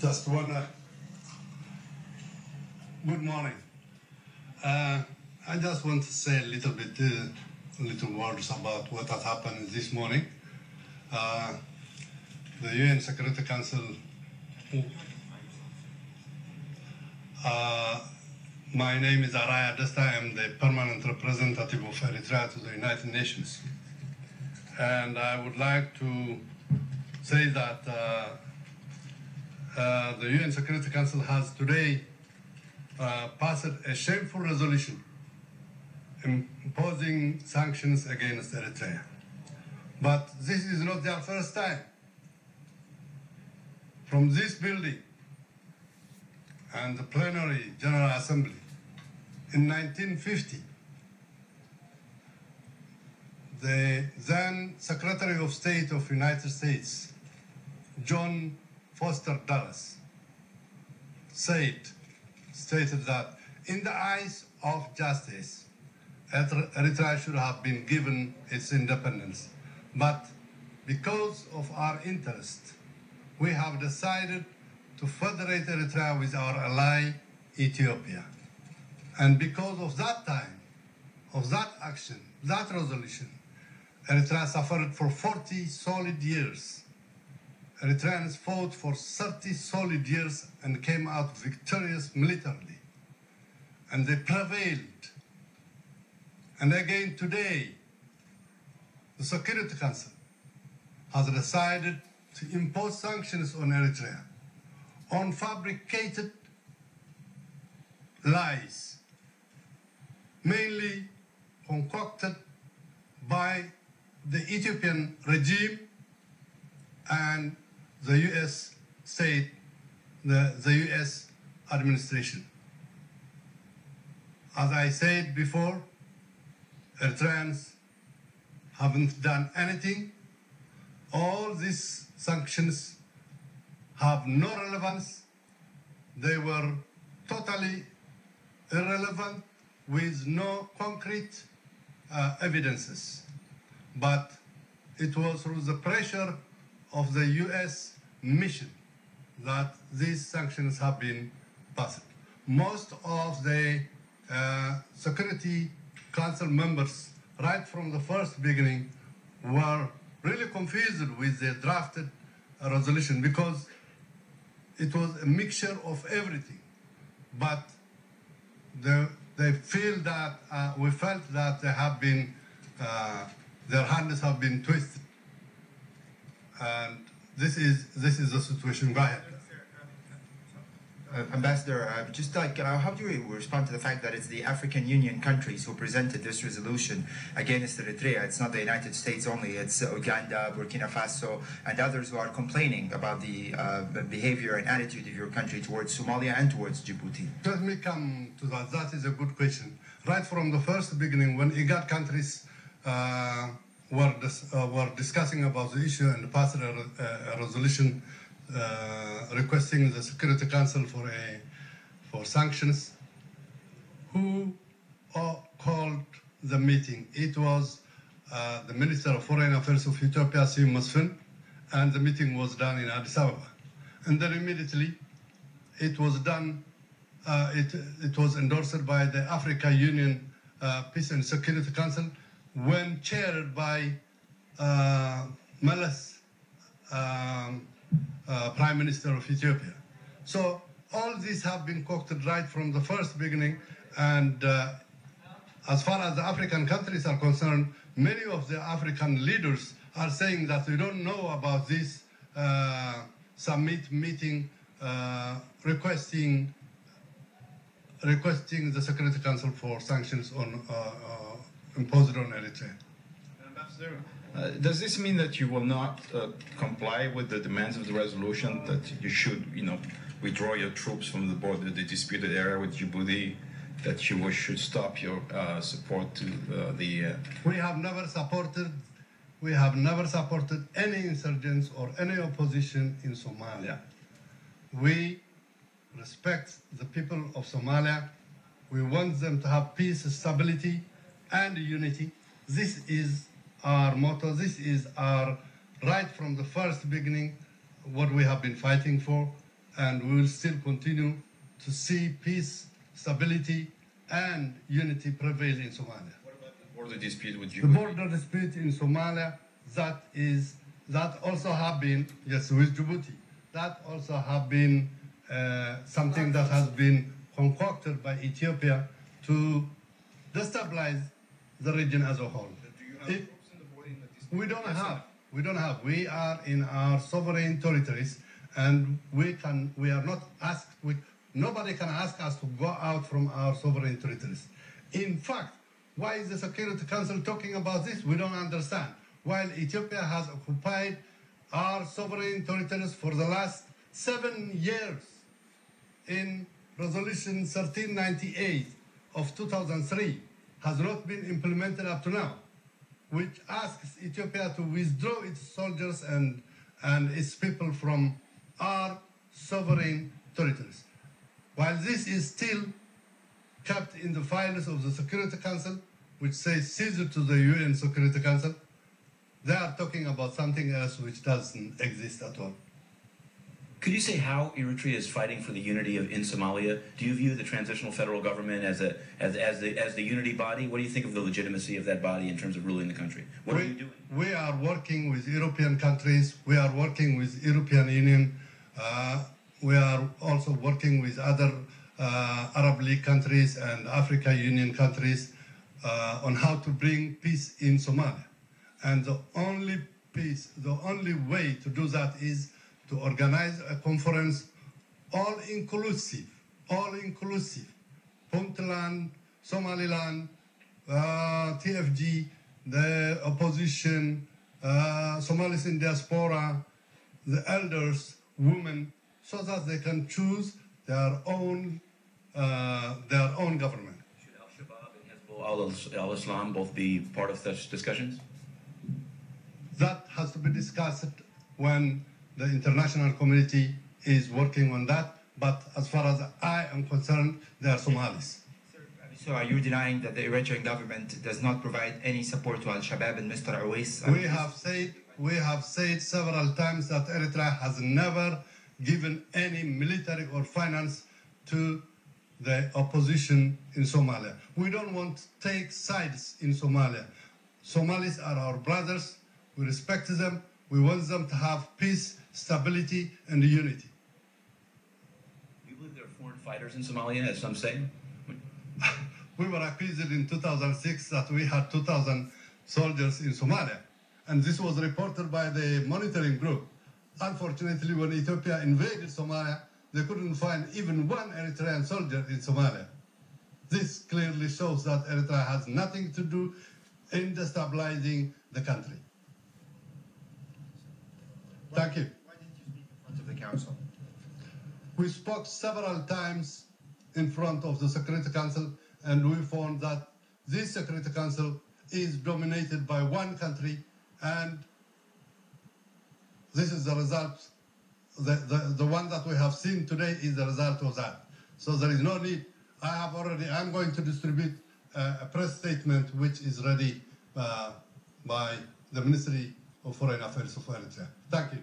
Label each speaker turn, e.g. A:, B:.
A: Just one. Good morning. I just want to say a little words about what has happened this morning. The UN Security Council. My name is Araya, Desta. I am the permanent representative of Eritrea to the United Nations. And I would like to say that the UN Security Council has today passed a shameful resolution imposing sanctions against Eritrea. But this is not their first time. From this building and the plenary General Assembly in 1950, the then Secretary of State of the United States, John Foster Dulles, stated that in the eyes of justice, Eritrea should have been given its independence. But because of our interest, we have decided to federate Eritrea with our ally, Ethiopia. And because of that time, of that action, that resolution, Eritrea suffered for 40 solid years. Eritreans fought for 30 solid years and came out victorious militarily. And they prevailed. And again today, the Security Council has decided to impose sanctions on Eritrea on fabricated lies, mainly concocted by the Ethiopian regime and the US state, the US administration. As I said before, Eritreans haven't done anything. All these sanctions have no relevance. They were totally irrelevant with no concrete evidences. But it was through the pressure of the US mission that these sanctions have been passed. Most of the Security Council members, right from the first beginning, were really confused with the drafted resolution because it was a mixture of everything. But they feel that we felt that they have been their hands have been twisted, and this is the situation. Go ahead.
B: Ambassador, just like, how do you respond to the fact that it's the African Union countries who presented this resolution against Eritrea? It's not the United States only, it's Uganda, Burkina Faso, and others who are complaining about the behavior and attitude of your country towards Somalia and towards Djibouti.
A: Let me come to that. That is a good question. Right from the first beginning, when IGAD countries were discussing about the issue and passed a resolution requesting the Security Council for sanctions, who called the meeting? It was the Minister of Foreign Affairs of Ethiopia, Siyum Masfin, and the meeting was done in Addis Ababa. And then immediately it was done, it was endorsed by the Africa Union Peace and Security Council when chaired by Meles, Prime Minister of Ethiopia. So all these have been concocted right from the first beginning, and as far as the African countries are concerned, many of the African leaders are saying that we don't know about this summit meeting requesting the Security Council for sanctions on imposed on Eritrea.
C: Ambassador, does this mean that you will not comply with the demands of the resolution, that you should, withdraw your troops from the border, the disputed area with Djibouti, that you should stop your support to the...
A: We have never supported any insurgents or any opposition in Somalia. We respect the people of Somalia. We want them to have peace, stability, and unity. This is our motto. This is our right from the first beginning, what we have been fighting for. and we will still continue to see peace, stability, and unity prevail in Somalia.
C: What about the border dispute with
A: The
C: Djibouti?
A: border dispute in Somalia, that also have been, yes, with Djibouti, that also have been something that has been concocted by Ethiopia to destabilize the region as a whole.
C: Do you have troops in the border in the dispute?
A: We don't have. We are in our sovereign territories, and we are not asked. Nobody can ask us to go out from our sovereign territories. In fact, why is the Security Council talking about this? We don't understand. While Ethiopia has occupied our sovereign territories for the last 7 years, in Resolution 1398 of 2003 has not been implemented up to now, which asks Ethiopia to withdraw its soldiers and its people from our sovereign territories. While this is still kept in the files of the Security Council, which says Caesar to the UN Security Council, they are talking about something else which doesn't exist at all.
D: Could you say how Eritrea is fighting for the unity in Somalia? Do you view the transitional federal government as the unity body? What do you think of the legitimacy of that body in terms of ruling the country? What are you doing?
A: We are working with European countries. We are working with European Union. We are also working with other Arab League countries and Africa Union countries on how to bring peace in Somalia. And the only way to do that is to organize a conference, all-inclusive, Puntland, Somaliland, TFG, the opposition, Somalis in diaspora, the elders, women, so that they can choose their own government.
D: Should Al-Shabaab and Hezbollah al-Islam both be part of such discussions?
A: That has to be discussed when the international community is working on that. But as far as I am concerned, they are Somalis.
B: So are you denying that the Eritrean government does not provide any support to Al-Shabaab and Mr. Awais?
A: We have said several times that Eritrea has never given any military or finance to the opposition in Somalia. We don't want to take sides in Somalia. Somalis are our brothers. We respect them. We want them to have peace, stability, and unity.
D: Do you believe there are foreign fighters in Somalia, as some say?
A: We were accused in 2006 that we had 2,000 soldiers in Somalia. And this was reported by the monitoring group. Unfortunately, when Ethiopia invaded Somalia, they couldn't find even one Eritrean soldier in Somalia. This clearly shows that Eritrea has nothing to do in destabilizing the country. Thank you.
B: Why didn't you speak in front of the council?
A: We spoke several times in front of the Security Council, and we found that this Security Council is dominated by one country, and this is the result. The one that we have seen today is the result of that. So there is no need. I'm going to distribute a press statement which is ready by the Ministry of Foreign Affairs of Eritrea. Thank you.